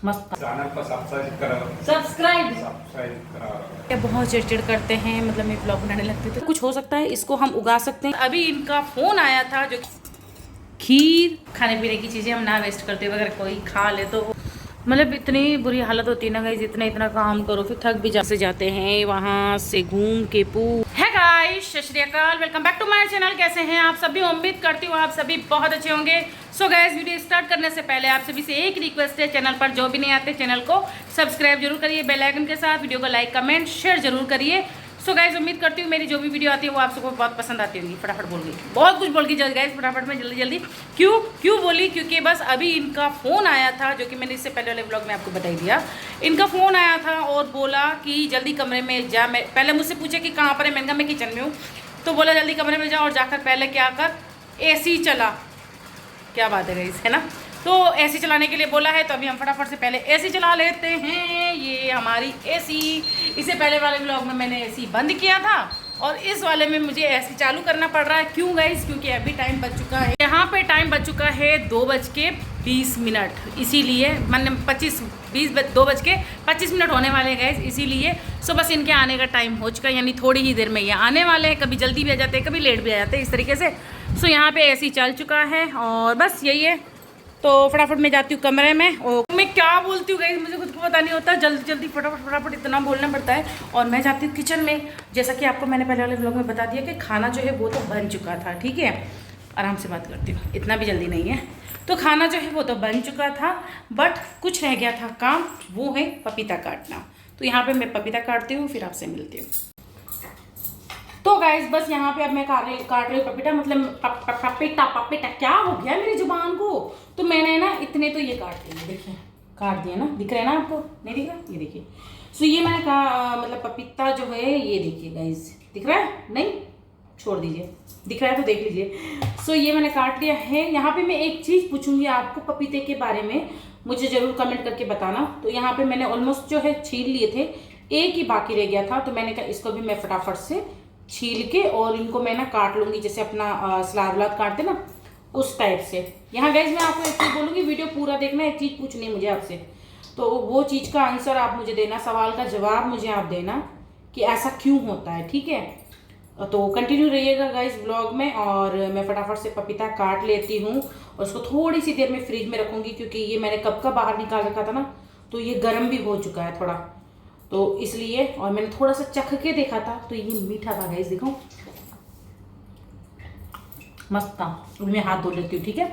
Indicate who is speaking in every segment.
Speaker 1: मस्त
Speaker 2: चैनल को सब्सक्राइब करो।
Speaker 1: क्या बहुत चिड़चिड़ करते हैं, मतलब मैं ब्लॉग बनाने लगती तो कुछ हो सकता है, इसको हम उगा सकते हैं। अभी इनका फोन आया था, जो खीर खाने पीने की चीज़ें हम ना वेस्ट करते हुए अगर कोई खा ले तो मतलब इतनी बुरी हालत होती है ना गाइस, इतना काम करो फिर थक भी जाते हैं वहाँ से घूम के है गाइस। सत श्री अकाल, welcome back to my channel. कैसे हैं आप सभी? उम्मीद करती हूँ आप सभी बहुत अच्छे होंगे। सो गाइस, वीडियो स्टार्ट करने से पहले आप सभी से एक रिक्वेस्ट है, चैनल पर जो भी नहीं आते चैनल को सब्सक्राइब जरूर करिए बेल आइकन के साथ, वीडियो को लाइक कमेंट शेयर जरूर करिए। सो गाइस, उम्मीद करती हूँ मेरी जो भी वीडियो आती है वो आप सबको बहुत पसंद आती होगी। फटाफट बोल गई, बहुत कुछ बोल गई जल्दी गाइस, फटाफट में जल्दी। क्यों बोली? क्योंकि बस अभी इनका फ़ोन आया था, जो कि मैंने इससे पहले वाले ब्लॉग में आपको बता ही दिया। इनका फ़ोन आया था और बोला कि जल्दी कमरे में जा। मैं पहले मुझसे पूछे कि कहाँ पर है, मैंने कहा मैं किचन में हूँ। तो बोला जल्दी कमरे में जा और जाकर पहले क्या कर, AC चला। क्या बात है गाइस, है ना? तो AC चलाने के लिए बोला है, तो अभी हम फटाफट से पहले AC चला लेते हैं। ये हमारी AC, इससे पहले वाले ब्लॉग में मैंने AC बंद किया था और इस वाले में मुझे AC चालू करना पड़ रहा है। क्यों गाइस? क्योंकि अभी टाइम बच चुका है, यहाँ पे टाइम बच चुका है 2:20, इसीलिए मैंने 2:25 होने वाले हैं गाइस, इसीलिए। सो बस इनके आने का टाइम हो चुका है, यानी थोड़ी ही देर में ये आने वाले हैं। कभी जल्दी भी आ जाते हैं, कभी लेट भी आ जाते हैं, इस तरीके से। सो यहाँ पे AC चल चुका है और बस यही है। तो फटाफट मैं जाती हूँ कमरे में। और मैं क्या बोलती हूँ गाइस, मुझे खुद को पता नहीं होता, जल्दी फटाफट इतना बोलना पड़ता है। और मैं जाती हूँ किचन में। जैसा कि आपको मैंने पहले वाले ब्लॉग में बता दिया कि खाना जो है वो तो बन चुका था, ठीक है। आराम से बात करती हूँ, इतना भी जल्दी नहीं है। तो खाना जो है वो तो बन चुका था, बट कुछ रह गया था काम, वो है पपीता काटना। तो यहाँ पर मैं पपीता काटती हूँ, फिर आपसे मिलती हूँ। तो गाइस बस यहाँ पे अब मैं काट रही हूँ पपीता, मतलब पपीता क्या हो गया मेरी जुबान को। तो मैंने ना इतने तो ये काट दिए, देखिए काट दिया ना, दिख रहा है ना आपको? नहीं दिख रहा? ये देखिए। सो ये मैंने कहा मतलब पपीता जो है ये देखिए गाइस, दिख रहा है? नहीं, छोड़ दीजिए, दिख रहा है तो देख लीजिए। सो ये मैंने काट लिया है। यहाँ पे मैं एक चीज़ पूछूंगी आपको पपीते के बारे में, मुझे ज़रूर कमेंट करके बताना। तो यहाँ पे मैंने ऑलमोस्ट जो है छील लिए थे, एक ही बाकी रह गया था। तो मैंने कहा इसको भी मैं फटाफट से छील के और इनको मैं ना काट लूँगी, जैसे अपना सलाद वलाद काटते ना उस टाइप से। यहाँ गाइस मैं आपको एक चीज़ बोलूँगी, वीडियो पूरा देखना। एक चीज़ पूछनी है मुझे आपसे, तो वो चीज़ का आंसर आप मुझे देना, सवाल का जवाब मुझे आप देना कि ऐसा क्यों होता है, ठीक है? तो कंटिन्यू रहिएगा गाइस ब्लॉग में। और मैं फटाफट से पपीता काट लेती हूँ और उसको थोड़ी सी देर में फ्रिज में रखूँगी, क्योंकि ये मैंने कब का बाहर निकाल रखा था ना, तो ये गर्म भी हो चुका है थोड़ा, तो इसलिए। और मैंने थोड़ा सा चख के देखा था तो ये मीठा था गाइस, देखो मस्त था। अभी मैं हाथ धो लेती हूँ, ठीक है?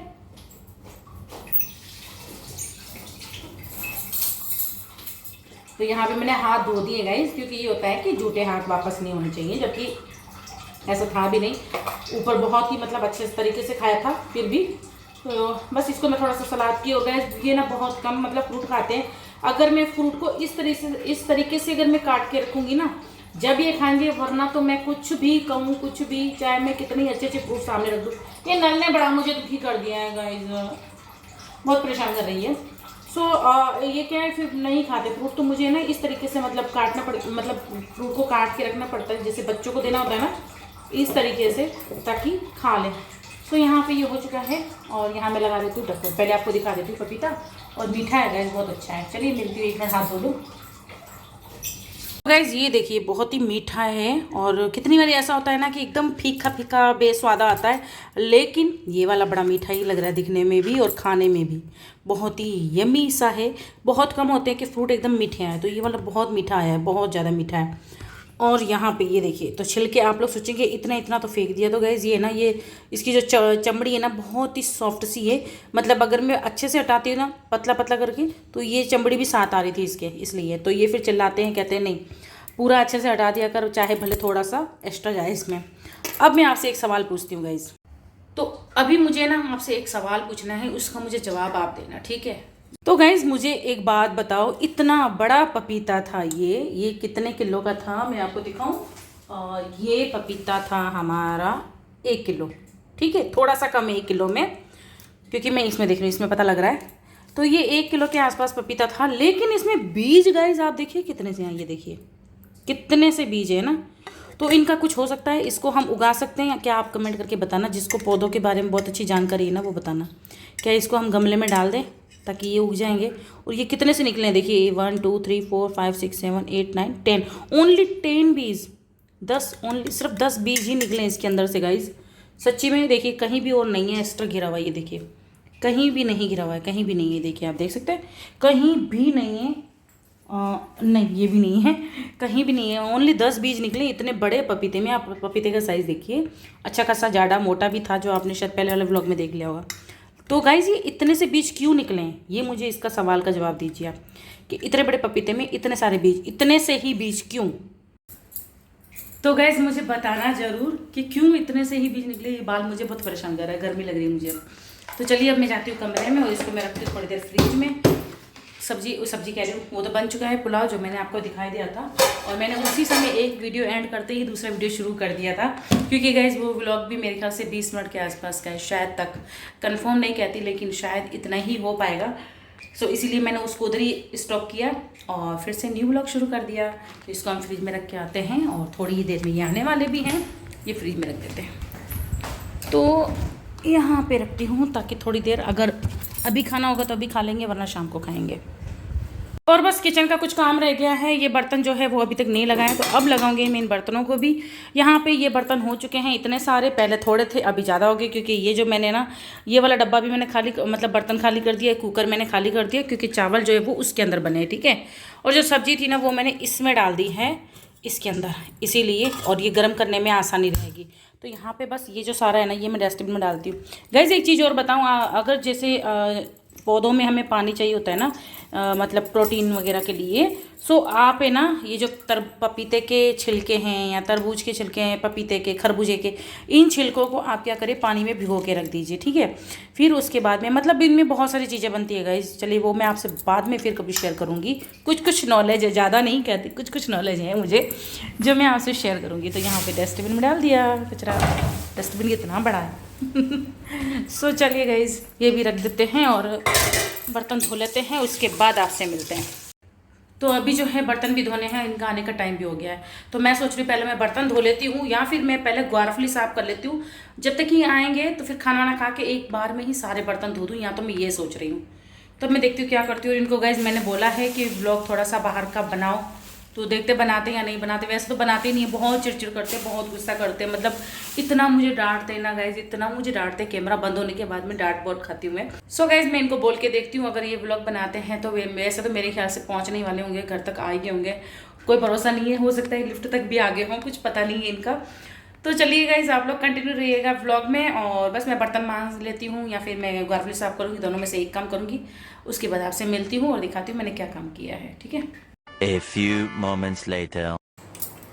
Speaker 1: तो यहाँ पे मैंने हाथ धो दिए गाइस, क्योंकि ये होता है कि जूठे हाथ वापस नहीं होने चाहिए, जबकि ऐसा था भी नहीं। ऊपर बहुत ही मतलब अच्छे तरीके से खाया था, फिर भी तो बस इसको मैं थोड़ा सा सलाद की हो गया। ये ना बहुत कम मतलब फ्रूट खाते हैं। अगर मैं फ्रूट को इस तरीके से अगर मैं काट के रखूँगी ना, जब ये खाएंगे, वरना तो मैं कुछ भी कहूँ, कुछ भी, चाहे मैं कितनी अच्छे फ्रूट सामने रख दूँ। ये नल ने बड़ा मुझे दुखी कर दिया है गाइस, बहुत परेशान कर रही है। सो ये क्या है, फिर नहीं खाते फ्रूट, तो मुझे ना इस तरीके से मतलब काटना मतलब फ्रूट को काट के रखना पड़ता है, जैसे बच्चों को देना होता है ना, इस तरीके से, ताकि खा लें। सो यहाँ पे ये हो चुका है और यहाँ मैं लगा देती हूँ ढक्कन। पहले आपको दिखा देती हूँ पपीता, और मीठा है गाइस, बहुत अच्छा है। चलिए मिलती हूँ, एक मिनट हाथ धो लूँ। गाइस ये देखिए बहुत ही मीठा है, और कितनी बार ऐसा होता है ना कि एकदम फीका बेस्वादा आता है, लेकिन ये वाला बड़ा मीठा ही लग रहा है दिखने में भी और खाने में भी। बहुत ही यमी सा है। बहुत कम होते हैं कि फ्रूट एकदम मीठे आए, तो ये वाला बहुत मीठा आया है, बहुत ज़्यादा मीठा है। और यहाँ पे ये देखिए, तो छिलके आप लोग सोचेंगे इतना तो फेंक दिया, तो गाइस ये ना, ये इसकी जो चमड़ी है ना बहुत ही सॉफ्ट सी है। मतलब अगर मैं अच्छे से हटाती हूँ ना पतला करके, तो ये चमड़ी भी साथ आ रही थी इसके, इसलिए। तो ये फिर चिल्लाते हैं, कहते हैं नहीं पूरा अच्छे से हटा दिया कर, चाहे भले थोड़ा सा एक्स्ट्रा जाए इसमें। अब मैं आपसे एक सवाल पूछती हूँ गाइस। तो अभी मुझे ना आपसे एक सवाल पूछना है, उसका मुझे जवाब आप देना, ठीक है? तो गाइज मुझे एक बात बताओ, इतना बड़ा पपीता था ये कितने किलो का था? मैं आपको दिखाऊं। और ये पपीता था हमारा 1 किलो, ठीक है? थोड़ा सा कम है 1 किलो में, क्योंकि मैं इसमें देख रही हूँ, इसमें पता लग रहा है। तो ये 1 किलो के आसपास पपीता था, लेकिन इसमें बीज गाइज आप देखिए कितने से हैं, ये देखिए कितने से बीज है ना। तो इनका कुछ हो सकता है, इसको हम उगा सकते हैं क्या? आप कमेंट करके बताना, जिसको पौधों के बारे में बहुत अच्छी जानकारी है ना वो बताना। क्या इसको हम गमले में डाल दें? ताकि ये उग जाएंगे। और ये कितने से निकले हैं देखिए, 1 2 3 4 5 6 7 8 9 10, ओनली 10 बीज, 10, ओनली सिर्फ 10 बीज ही निकले हैं इसके अंदर से गाइज। सच्ची में देखिए कहीं भी और नहीं है एक्स्ट्रा घिरा हुआ, ये देखिए कहीं भी नहीं घिरा हुआ है, कहीं भी नहीं है, देखिए आप देख सकते हैं कहीं भी नहीं है। नहीं ये भी नहीं है, कहीं भी नहीं है, ओनली 10 बीज निकले इतने बड़े पपीते में। आप पपीते का साइज़ देखिए, अच्छा खासा जाड़ा मोटा भी था, जो आपने शायद पहले वाले व्लॉग में देख लिया होगा। तो गाइज ये इतने से बीज क्यों निकले हैं, ये मुझे इसका सवाल का जवाब दीजिए आप, कि इतने बड़े पपीते में इतने सारे बीज, इतने से ही बीज क्यों। तो गाइज मुझे बताना ज़रूर कि क्यों इतने से ही बीज निकले। ये बाल मुझे बहुत परेशान कर रहा है, गर्मी लग रही है मुझे अब। तो चलिए अब मैं जाती हूँ कमरे में और इसको मैं रखती हूँ थोड़ी देर फ्रिज में। सब्जी कह रही हूँ, वो तो बन चुका है पुलाव, जो मैंने आपको दिखाई दिया था। और मैंने उसी समय एक वीडियो एंड करते ही दूसरा वीडियो शुरू कर दिया था, क्योंकि गाइज वो व्लॉग भी मेरे ख्याल से 20 मिनट के आसपास का है, शायद तक, कंफर्म नहीं कहती लेकिन शायद इतना ही हो पाएगा। सो इसीलिए मैंने उसको उधर ही स्टॉप किया और फिर से न्यू व्लॉग शुरू कर दिया। तो इसको हम फ्रिज में रख के आते हैं और थोड़ी ही देर में ये आने वाले भी हैं, ये फ्रिज में रख देते हैं। तो यहाँ पे रखती हूँ ताकि थोड़ी देर, अगर अभी खाना होगा तो अभी खा लेंगे, वरना शाम को खाएंगे। और बस किचन का कुछ काम रह गया है, ये बर्तन जो है वो अभी तक नहीं लगाए, तो अब लगाऊंगे मैं इन बर्तनों को भी। यहाँ पे ये बर्तन हो चुके हैं इतने सारे, पहले थोड़े थे अभी ज़्यादा हो गए, क्योंकि ये जो मैंने ना ये वाला डब्बा भी मैंने खाली, मतलब बर्तन खाली कर दिया, कुकर मैंने खाली कर दिया, क्योंकि चावल जो है वो उसके अंदर बने, ठीक है। और जो सब्ज़ी थी ना वो मैंने इसमें डाल दी है, इसके अंदर, इसीलिए, और ये गर्म करने में आसानी रहेगी। तो यहाँ पे बस ये जो सारा है ना ये मैं डस्टबिन में डालती हूँ। गाइस एक चीज़ और बताऊँ, अगर जैसे पौधों में हमें पानी चाहिए होता है ना, मतलब प्रोटीन वगैरह के लिए, सो आप है ना ये जो पपीते के छिलके हैं या तरबूज के छिलके हैं, पपीते के, खरबूजे के, इन छिलकों को आप क्या करें, पानी में भिगो के रख दीजिए, ठीक है। फिर उसके बाद में, मतलब इनमें बहुत सारी चीज़ें बनती है गाइस, चलिए वो मैं आपसे बाद में फिर कभी शेयर करूँगी। कुछ नॉलेज है, ज़्यादा नहीं कहती, कुछ नॉलेज है मुझे जो मैं आपसे शेयर करूँगी। तो यहाँ पर डस्टबिन में डाल दिया कचरा, डस्टबिन कितना बड़ा है। सो चलिए गाइस ये भी रख देते हैं और बर्तन धो लेते हैं, उसके बाद आपसे मिलते हैं। तो अभी जो है बर्तन भी धोने हैं, इनका आने का टाइम भी हो गया है। तो मैं सोच रही हूँ पहले मैं बर्तन धो लेती हूँ, या फिर मैं पहले ग्वारफली साफ़ कर लेती हूँ, जब तक ये आएंगे तो फिर खाना वाना खा के एक बार में ही सारे बर्तन धो दूँ, या तो मैं ये सोच रही हूँ। तब मैं देखती हूँ क्या करती हूँ। इनको गाइस मैंने बोला है कि व्लॉग थोड़ा सा बाहर का बनाओ, तो देखते बनाते या नहीं बनाते। वैसे तो बनाते ही नहीं है, बहुत चिड़चिड़ करते, बहुत गुस्सा करते, मतलब इतना मुझे डांटते ना गाइज, इतना मुझे डांटते, कैमरा बंद होने के बाद में डांट बहुत खाती हूँ मैं। सो गाइज मैं इनको बोल के देखती हूँ, अगर ये व्लॉग बनाते हैं तो वैसे तो मेरे ख्याल से पहुँचने वाले होंगे, घर तक आ गए होंगे, कोई भरोसा नहीं है, हो सकता है लिफ्ट तक भी आगे हों, कुछ पता नहीं है इनका। तो चलिए गाइज आप लोग कंटिन्यू रहिएगा व्लॉग में, और बस मैं बर्तन मांज लेती हूँ या फिर मैं ग्वारफली साफ करूँगी, दोनों में से एक काम करूँगी। उसके बाद आपसे मिलती हूँ और दिखाती हूँ मैंने क्या काम किया है, ठीक है।
Speaker 3: A few moments later.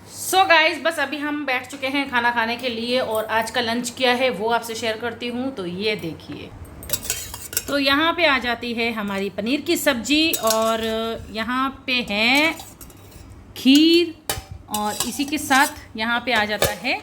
Speaker 1: So guys बस अभी हम बैठ चुके हैं खाना खाने के लिए, और आज का लंच क्या है वो आपसे शेयर करती हूँ। तो ये देखिए, तो यहाँ पे आ जाती है हमारी पनीर की सब्जी, और यहाँ पे है खीर, और इसी के साथ यहाँ पे आ जाता है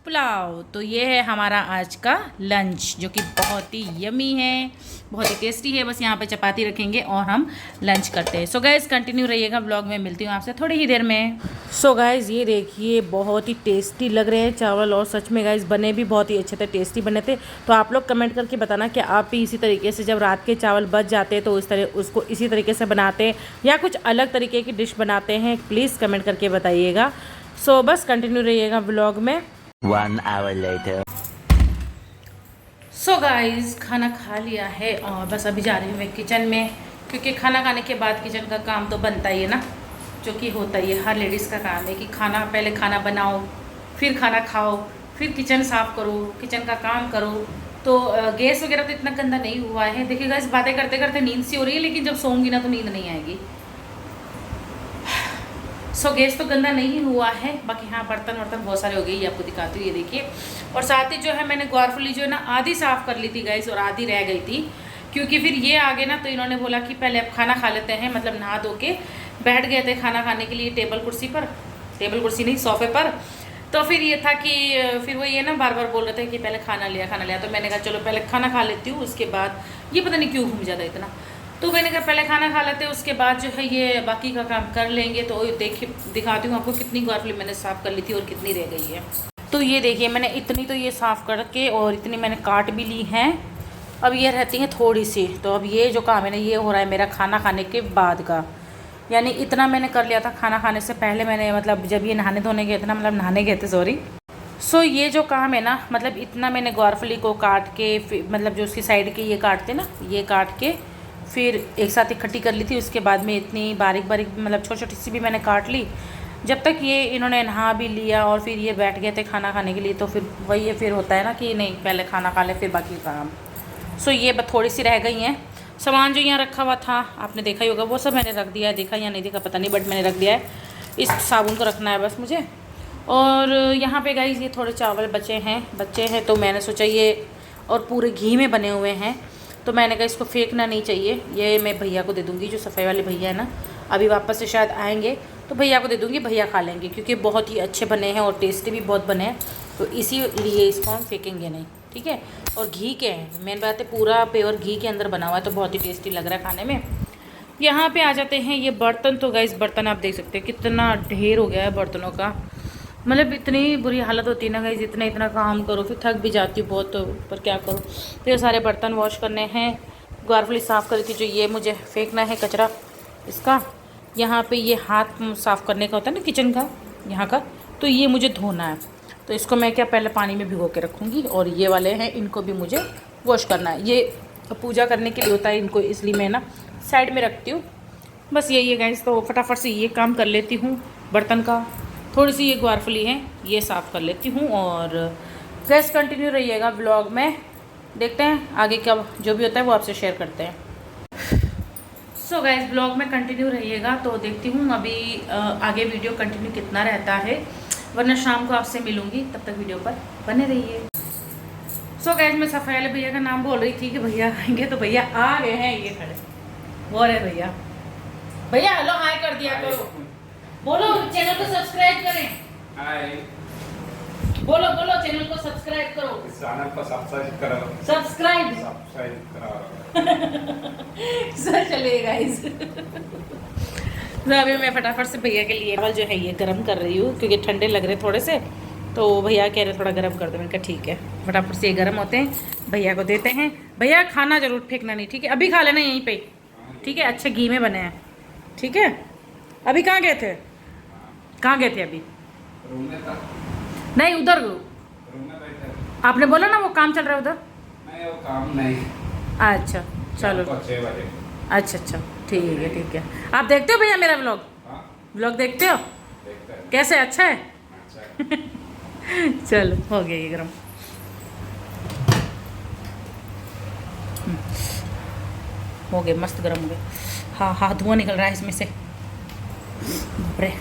Speaker 1: पुलाव। तो ये है हमारा आज का लंच, जो कि बहुत ही यमी है, बहुत ही टेस्टी है। बस यहाँ पे चपाती रखेंगे और हम लंच करते हैं। सो गाइज़ कंटिन्यू रहिएगा व्लॉग में, मिलती हूँ आपसे थोड़ी ही देर में। सो गाइज़ ये देखिए बहुत ही टेस्टी लग रहे हैं चावल, और सच में गाइज़ बने भी बहुत ही अच्छे थे, टेस्टी बने थे। तो आप लोग कमेंट करके बताना कि आप भी इसी तरीके से जब रात के चावल बच जाते हैं तो उसको इसी तरीके से बनाते हैं या कुछ अलग तरीके की डिश बनाते हैं, प्लीज़ कमेंट करके बताइएगा। सो बस कंटिन्यू रहिएगा व्लॉग में।
Speaker 3: 1 hour later.
Speaker 1: सो गाइज़ खाना खा लिया है और बस अभी जा रही हूँ मैं किचन में, क्योंकि खाना खाने के बाद किचन का काम तो बनता ही है ना, जो कि होता ही है, हर लेडीज़ का काम है कि खाना, पहले खाना बनाओ, फिर खाना खाओ, फिर किचन साफ़ करो, किचन का काम करो। तो गैस वगैरह तो इतना गंदा नहीं हुआ है। देखिए गाइस बातें करते करते नींद सी हो रही है, लेकिन जब सोऊंगी ना तो नींद नहीं आएगी। सो गैस तो गंदा नहीं हुआ है, बाकी हाँ बर्तन वर्तन बहुत सारे हो गए, ये आपको दिखाती हूँ, ये देखिए। और साथ ही जो है मैंने ग्वारफली जो है ना आधी साफ़ कर ली थी गाइस, और आधी रह गई थी, क्योंकि फिर ये आगे ना तो इन्होंने बोला कि पहले अब खाना खा लेते हैं, मतलब नहा धो के बैठ गए थे खाना खाने के लिए टेबल कुर्सी नहीं सोफे पर। तो फिर ये था कि फिर वो ये ना बार बार बोल रहे थे कि पहले खाना लिया। तो मैंने कहा चलो पहले खाना खा लेती हूँ, उसके बाद ये पता नहीं क्यों घूम जाता इतना, तो मैंने कहा पहले खाना खा लेते हैं, उसके बाद जो है ये बाकी का काम कर लेंगे। तो दिखाती हूँ आपको कितनी ग्वारफली मैंने साफ़ कर ली थी और कितनी रह गई है। तो ये देखिए मैंने इतनी तो ये साफ़ करके और इतनी मैंने काट भी ली हैं, अब ये रहती हैं थोड़ी सी। तो अब ये जो काम है ना ये हो रहा है मेरा खाना खाने के बाद का, यानी इतना मैंने कर लिया था खाना खाने से पहले। मैंने मतलब जब ये नहाने धोने गए थे ना, मतलब नहाने गए थे सॉरी। सो ये जो काम है ना, मतलब इतना मैंने ग्वारफली को काट के मतलब जो उसकी साइड के ये काटते ना, ये काट के फिर एक साथ इकट्ठी कर ली थी। उसके बाद में इतनी बारीक बारीक मतलब छोटी छोटी सी भी मैंने काट ली। जब तक ये इन्होंने नहा भी लिया और फिर ये बैठ गए थे खाना खाने के लिए, तो फिर वही ये फिर होता है ना कि नहीं पहले खाना खा ले फिर बाकी काम। सो ये थोड़ी सी रह गई हैं। सामान जो यहाँ रखा हुआ था आपने देखा ही होगा, वो सब मैंने रख दिया है। देखा या नहीं देखा पता नहीं, बट मैंने रख दिया है। इस साबुन को रखना है बस मुझे। और यहाँ पे गाइस ये थोड़े चावल बचे हैं तो मैंने सोचा ये, और पूरे घी में बने हुए हैं, तो मैंने कहा इसको फेंकना नहीं चाहिए। ये मैं भैया को दे दूँगी, जो सफ़ाई वाले भैया है ना, अभी वापस से शायद आएंगे तो भैया को दे दूँगी, भैया खा लेंगे, क्योंकि बहुत ही अच्छे बने हैं और टेस्टी भी बहुत बने हैं। तो इसीलिए इसको हम फेंकेंगे नहीं, ठीक है। और घी के हैं, मेन बात है पूरा प्योर घी के अंदर बना हुआ है, तो बहुत ही टेस्टी लग रहा है खाने में। यहाँ पे आ जाते हैं ये बर्तन। तो गाइस बर्तन आप देख सकते हैं कितना ढेर हो गया है बर्तनों का। मतलब इतनी बुरी हालत होती है ना गाइस, इतना काम करो फिर थक भी जाती हूँ बहुत, तो पर क्या करो। तो ये सारे बर्तन वॉश करने हैं। ग्वारफली साफ़ करी थी जो ये मुझे फेंकना है कचरा इसका। यहाँ पे ये हाथ साफ़ करने का होता है ना किचन का यहाँ का, तो ये मुझे धोना है। तो इसको मैं क्या पहले पानी में भिगो के रखूँगी। और ये वाले हैं इनको भी मुझे वॉश करना है। ये पूजा करने के लिए होता है इनको, इसलिए मैं ना साइड में रखती हूँ। बस यही है गाइस। तो फटाफट से ये काम कर लेती हूँ बर्तन का। थोड़ी सी ये ग्वारफली है ये साफ़ कर लेती हूँ। और गैस कंटिन्यू रहिएगा व्लॉग में, देखते हैं आगे क्या जो भी होता है वो आपसे शेयर करते हैं। सो गाइस ब्लॉग में कंटिन्यू रहिएगा, तो देखती हूँ अभी आगे वीडियो कंटिन्यू कितना रहता है, वरना शाम को आपसे मिलूँगी। तब तक वीडियो पर बने रहिए। सो गाइस मैं सफ़ाई वाले भैया का नाम बोल रही थी कि भैया आएंगे, तो भैया आ गए हैं, ये खड़े वो रहे भैया। भैया हेलो हाय कर दिया करो, बोलो चैनल को सब्सक्राइब करें।
Speaker 2: हाय,
Speaker 1: बोलो बोलो चैनल को सब्सक्राइब करो,
Speaker 2: इस चैनल को सब्सक्राइब करो,
Speaker 1: सब्सक्राइब
Speaker 2: करो।
Speaker 1: सर चलिए गाइस। तो अभी मैं फटाफट से भैया के लिए जो है ये गर्म कर रही हूँ, क्योंकि ठंडे लग रहे थोड़े से। तो भैया कह रहे थोड़ा गर्म कर दो। मैंने कहा ठीक है, फटाफट से ये गर्म होते हैं भैया को देते हैं। भैया खाना जरूर फेंकना नहीं, ठीक है। अभी खा लेना यहीं पे, ठीक है। अच्छे घी में बने हैं, ठीक है। अभी कहाँ गए थे, कहाँ गए थे अभी?
Speaker 2: रूम में था।
Speaker 1: नहीं उधर
Speaker 2: रूम में बैठे।
Speaker 1: आपने बोला ना वो काम चल रहा है उधर।
Speaker 2: नहीं वो काम नहीं,
Speaker 1: अच्छा चलो,
Speaker 2: 6 बजे।
Speaker 1: अच्छा ठीक है ठीक है। आप देखते हो भैया मेरा व्लॉग?
Speaker 2: हाँ
Speaker 1: व्लॉग देखते हो?
Speaker 2: देखते हैं।
Speaker 1: कैसे, अच्छा है?
Speaker 2: अच्छा है।
Speaker 1: चलो हो गया ये गरम। हो गए मस्त गरम हो गए। हाँ हाँ धुआं निकल रहा है इसमें से, बाप रे।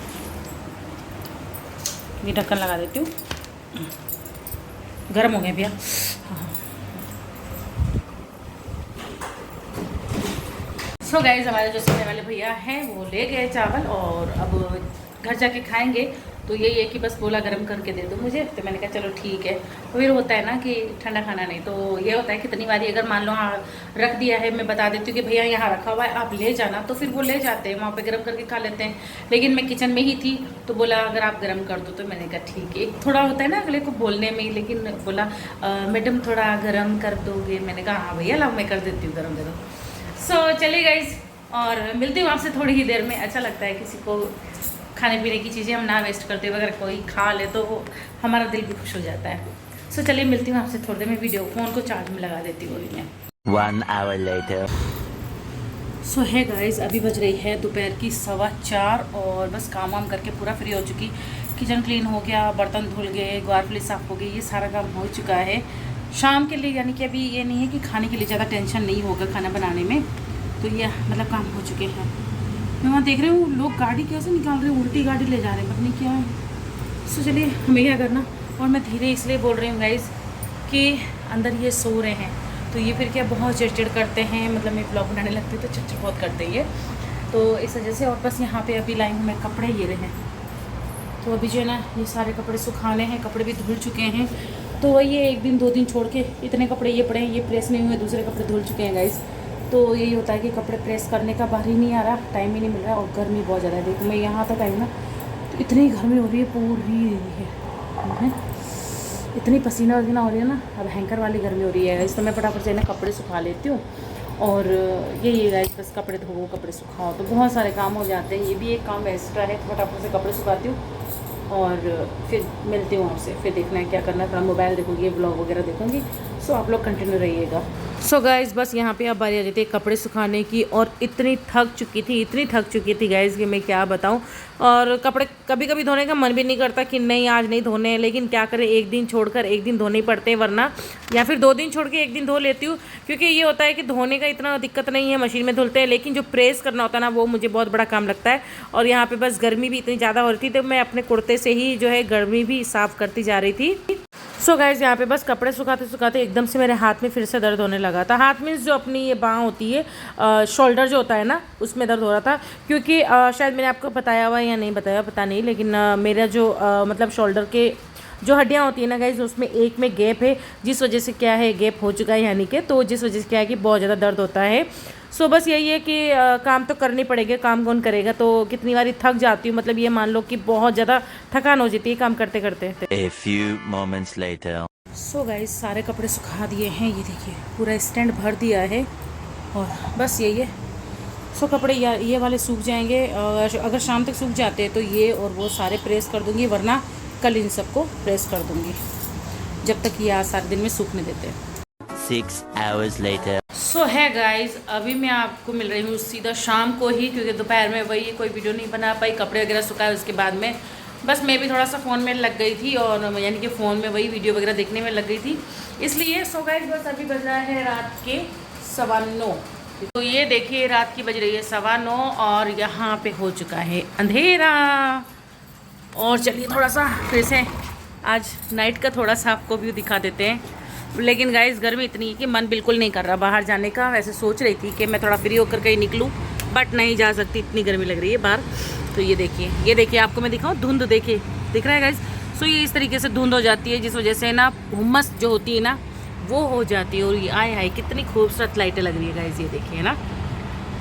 Speaker 1: ये ढक्कन लगा देती हूँ, गरम हो गए भैया। हाँ सो गाइस हमारे जो सफाई वाले भैया हैं वो ले गए चावल, और अब घर जाके खाएंगे। तो यही है कि बस बोला गरम करके दे दो मुझे, तो मैंने कहा चलो ठीक है। तो फिर होता है ना कि ठंडा खाना नहीं, तो ये होता है कितनी बारी अगर मान लो हाँ रख दिया है, मैं बता देती हूँ कि भैया यहाँ रखा हुआ है आप ले जाना, तो फिर वो ले जाते हैं वहाँ पे गर्म करके खा लेते हैं। लेकिन मैं किचन में ही थी तो बोला अगर आप गर्म कर दो, तो मैंने कहा ठीक है। एक थोड़ा होता है ना अगले को बोलने में, लेकिन बोला मैडम थोड़ा गर्म कर दोगे? मैंने कहा हाँ भैया लाओ मैं कर देती हूँ गर्म गर्म। सो चलिए गाइस, और मिलती हूँ आपसे थोड़ी ही देर में। अच्छा लगता है किसी को खाने पीने की चीज़ें हम ना वेस्ट करते हुए अगर कोई खा ले तो वो हमारा दिल भी खुश हो जाता है। सो चलिए मिलती हूँ आपसे थोड़ी देर में। वीडियो फ़ोन को चार्ज में लगा देती हूँ अभी मैं।
Speaker 3: 1 hour later.
Speaker 1: सो है गाइस अभी बज रही है दोपहर की 4:15, और बस काम वाम करके पूरा फ्री हो चुकी। किचन क्लीन हो गया, बर्तन धुल गए, ग्वारफली साफ़ हो गई, ये सारा काम हो चुका है शाम के लिए। यानी कि अभी ये नहीं है कि खाने के लिए ज़्यादा टेंशन नहीं होगा खाना बनाने में, तो ये मतलब काम हो चुके हैं। मैं वहाँ देख रही हूँ लोग गाड़ी कैसे निकाल रहे हैं, उल्टी गाड़ी ले जा रहे हैं, पता नहीं क्या है। सो चलिए हमें क्या करना। और मैं धीरे इसलिए बोल रही हूँ गाइस कि अंदर ये सो रहे हैं, तो ये फिर क्या बहुत चिड़चिड़ करते हैं। मतलब मैं ब्लॉग बनाने लगती हूँ तो चिड़चिड़ बहुत करते हैं ये, तो इस वजह से। और बस यहाँ पे अभी लाई हूँ मैं कपड़े, ये रहे हैं। तो अभी जो है ना ये सारे कपड़े सुखाने हैं, कपड़े भी धुल चुके हैं। तो वही है 1 दिन 2 दिन छोड़ के इतने कपड़े ये पड़े हैं, ये प्रेस नहीं हुए, दूसरे कपड़े धुल चुके हैं गाइस। तो यही होता है कि कपड़े प्रेस करने का बाहर ही नहीं आ रहा, टाइम ही नहीं मिल रहा, और गर्मी बहुत ज़्यादा है। देखो मैं यहाँ तक आई ना तो इतनी गर्मी हो रही है पूरी है। इतनी पसीना वसीना हो रही है ना, अब हैंकर वाली गर्मी हो रही है। इस समय फटाफट से ना कपड़े सुखा लेती हूँ और यही है बस कपड़े धोवो कपड़े सुखाओ तो बहुत सारे काम हो जाते हैं। ये भी एक काम एक्स्ट्रा है, फटाफट से कपड़े सुखाती हूँ और फिर मिलती हूँ आपसे। फिर देखना है क्या करना है, थोड़ा मोबाइल देखूँगी, व्लॉग वगैरह देखूँगी। सो आप लोग कंटिन्यू रहिएगा। सो गाइज़ बस यहाँ पे अब बारी आ जाती है कपड़े सुखाने की और इतनी थक चुकी थी गाइज़ कि मैं क्या बताऊँ। और कपड़े कभी कभी धोने का मन भी नहीं करता कि नहीं आज नहीं धोने हैं, लेकिन क्या करें, एक दिन छोड़कर एक दिन धोने ही पड़ते हैं, वरना या फिर 2 दिन छोड़ के एक दिन धो लेती हूँ। क्योंकि ये होता है कि धोने का इतना दिक्कत नहीं है, मशीन में धुलते हैं, लेकिन जो प्रेस करना होता है ना वो मुझे बहुत बड़ा काम लगता है। और यहाँ पे बस गर्मी भी इतनी ज़्यादा हो रही थी तो मैं अपने कुर्ते से ही जो है गर्मी भी साफ़ करती जा रही थी। सो गाइज़ यहाँ पे बस कपड़े सुखाते सुखाते एकदम से मेरे हाथ में फिर से दर्द होने लगा था। हाथ में जो अपनी ये बाँह होती है, शोल्डर जो होता है ना, उसमें दर्द हो रहा था। क्योंकि शायद मैंने आपको बताया हुआ या नहीं बताया पता नहीं, लेकिन मेरा जो मतलब शोल्डर के जो हड्डियाँ होती है ना गाइज़, उसमें एक में गैप है, जिस वजह से क्या है गैप हो चुका है यानी कि, तो जिस वजह से क्या है कि बहुत ज़्यादा दर्द होता है। सो बस यही है कि काम तो करनी पड़ेगा, काम कौन करेगा। तो कितनी बारी थक जाती हूँ, मतलब ये मान लो कि बहुत ज़्यादा थकान हो जाती है काम करते करते।
Speaker 3: A few moments later.
Speaker 1: So guys सारे कपड़े सुखा दिए हैं, ये देखिए पूरा स्टैंड भर दिया है और बस यही है। सो कपड़े ये वाले सूख जाएंगे, अगर शाम तक सूख जाते हैं तो ये और वो सारे प्रेस कर दूँगी, वरना कल इन सबको प्रेस कर दूँगी, जब तक ये आज सारे दिन में सूखने देते हैं।
Speaker 3: 6 hours later.
Speaker 1: सो है गाइज, अभी मैं आपको मिल रही हूँ सीधा शाम को ही, क्योंकि दोपहर में वही कोई वीडियो नहीं बना पाई, कपड़े वगैरह सुखाए। उसके बाद में बस मैं भी थोड़ा सा फ़ोन में लग गई थी और यानी कि फ़ोन में वही वीडियो वगैरह देखने में लग गई थी, इसलिए। सो गाइज बस अभी बज रहा है रात के 9:15। तो ये देखिए रात की बज रही है 9:15 और यहाँ पे हो चुका है अंधेरा। और चलिए थोड़ा सा फिर से आज नाइट का थोड़ा सा आपको व्यू दिखा देते हैं। लेकिन गाइस गर्मी इतनी है कि मन बिल्कुल नहीं कर रहा बाहर जाने का। वैसे सोच रही थी कि मैं थोड़ा फ्री होकर कहीं निकलूं, बट नहीं जा सकती, इतनी गर्मी लग रही है बाहर। तो ये देखिए आपको मैं दिखाऊं, धुंध देखिए दिख रहा है गाइस। सो ये इस तरीके से धुंध हो जाती है, जिस वजह से ना हुम्मस जो होती है ना वो हो जाती है। और ये आए हाय कितनी खूबसूरत लाइटें लग रही है गाइस, ये देखिए ना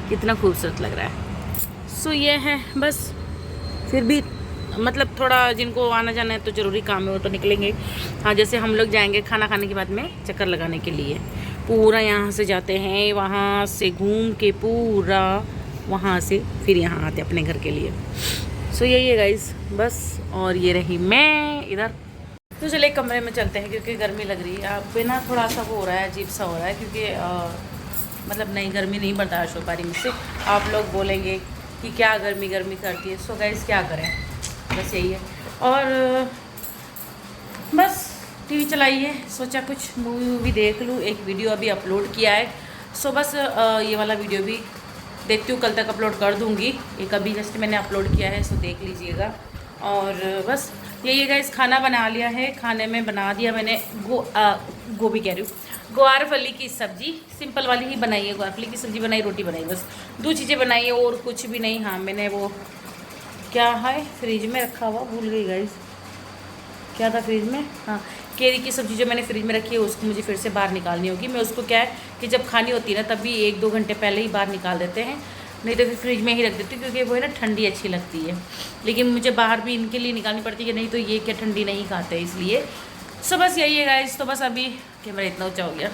Speaker 1: कितना खूबसूरत लग रहा है। सो ये है बस, फिर भी मतलब थोड़ा जिनको आना जाना है तो ज़रूरी काम है वो तो निकलेंगे। हाँ जैसे हम लोग जाएंगे खाना खाने के बाद में चक्कर लगाने के लिए, पूरा यहाँ से जाते हैं, वहाँ से घूम के पूरा वहाँ से फिर यहाँ आते अपने घर के लिए। सो यही है गाइस बस। और ये रही मैं इधर। तो चलिए कमरे में चलते हैं क्योंकि गर्मी लग रही है। आप बिना थोड़ा सा वो हो रहा है, अजीब सा हो रहा है, क्योंकि मतलब नहीं गर्मी नहीं बर्दाश्त हो पा रही मुझसे। आप लोग बोलेंगे कि क्या गर्मी करती है। सो गाइस क्या करें, बस यही है। और बस टीवी चलाई है, सोचा कुछ मूवी देख लूँ। एक वीडियो अभी अपलोड किया है, सो बस ये वाला वीडियो भी देखती हूँ, कल तक अपलोड कर दूँगी। एक अभी जस्ट मैंने अपलोड किया है, सो देख लीजिएगा। और बस यही है गाइस, खाना बना लिया है। खाने में बना दिया मैंने गोभी कह रही हूँ, ग्वारफली की सब्ज़ी, सिंपल वाली ही बनाई है। ग्वारफली की सब्ज़ी बनाई, रोटी बनाई, बस 2 चीज़ें बनाई है और कुछ भी नहीं। हाँ मैंने वो क्या है फ्रिज में रखा हुआ, भूल गई गाइस क्या था फ्रिज में। हाँ केरी की सब्ज़ी जो मैंने फ्रिज में रखी है उसको मुझे फिर से बाहर निकालनी होगी। मैं उसको क्या है कि जब खानी होती है ना तभी 1-2 घंटे पहले ही बाहर निकाल देते हैं, नहीं तो फिर फ्रिज में ही रख देती हूँ, क्योंकि वो है ना ठंडी अच्छी लगती है। लेकिन मुझे बाहर भी इनके लिए निकालनी पड़ती है कि नहीं तो ये क्या ठंडी नहीं खाते, इसलिए। सो बस यही है गाइस। तो बस अभी कैमरा इतना ऊँचा हो गया,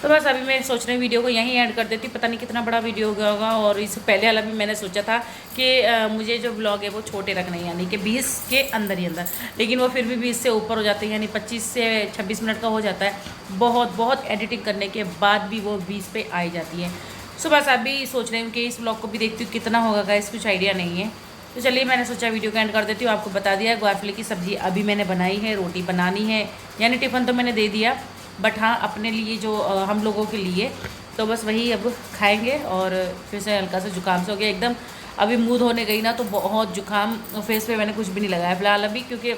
Speaker 1: तो बस अभी मैं सोच रही हूँ वीडियो को यहीं ऐड कर देती हूँ। पता नहीं कितना बड़ा वीडियो हो गया होगा। और इससे पहले वाला भी मैंने सोचा था कि मुझे जो ब्लॉग है वो छोटे रखने हैं, यानी कि 20 के अंदर ही अंदर, लेकिन वो फिर भी 20 से ऊपर हो जाते हैं, यानी 25 से 26 मिनट का हो जाता है। बहुत एडिटिंग करने के बाद भी वो 20 पे आई जाती है। सो बस अभी सोच रही हूँ कि इस ब्लॉग को भी देखती हूँ कितना होगा गाइस, कुछ आइडिया नहीं है। तो चलिए मैंने सोचा वीडियो को एंड कर देती हूँ। आपको बता दिया ग्वारफली की सब्ज़ी अभी मैंने बनाई है, रोटी बनानी है, यानी टिफ़िन तो मैंने दे दिया, बट हाँ अपने लिए जो हम लोगों के लिए तो बस वही अब खाएंगे। और फिर से हल्का सा जुकाम से हो गया एकदम। अभी मुँह धोने गई ना तो बहुत जुकाम, फेस पे मैंने कुछ भी नहीं लगाया फिलहाल अभी, क्योंकि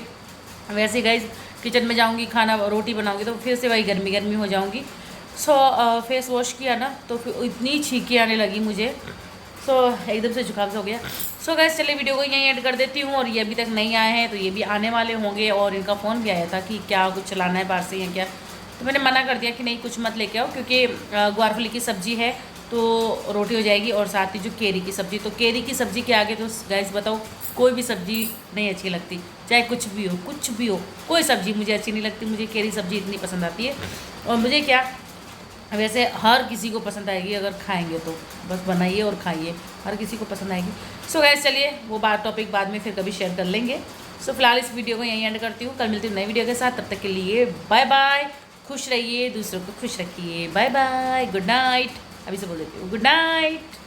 Speaker 1: वैसे गाइस किचन में जाऊँगी खाना रोटी बनाऊँगी तो फिर से वही गर्मी हो जाऊँगी। सो फेस वॉश किया ना तो फिर इतनी छींकी आने लगी मुझे, सो एकदम से जुकाम से हो गया। सो गाइस चलिए वीडियो को यहीं ऐड कर देती हूँ। और ये अभी तक नहीं आए हैं तो ये भी आने वाले होंगे। और इनका फ़ोन भी आया था कि क्या कुछ चलाना है बाहर से या क्या, तो मैंने मना कर दिया कि नहीं कुछ मत लेके आओ, क्योंकि ग्वारफली की सब्ज़ी है तो रोटी हो जाएगी। और साथ ही जो केरी की सब्ज़ी, तो केरी की सब्ज़ी के आगे तो गाइस बताओ कोई भी सब्ज़ी नहीं अच्छी लगती, चाहे कुछ भी हो, कोई सब्ज़ी मुझे अच्छी नहीं लगती। मुझे केरी सब्ज़ी इतनी पसंद आती है, और मुझे क्या, वैसे हर किसी को पसंद आएगी अगर खाएंगे तो, बस बनाइए और खाइए, हर किसी को पसंद आएगी। सो गैस चलिए वो टॉपिक बाद में फिर कभी शेयर कर लेंगे। सो फिलहाल इस वीडियो को यहीं एंड करती हूँ, कल मिलती हूँ नई वीडियो के साथ। तब तक के लिए बाय बाय, खुश रहिए, दूसरों को खुश रखिए, बाय बाय, गुड नाइट। अभी से बोल देती हूँ गुड नाइट।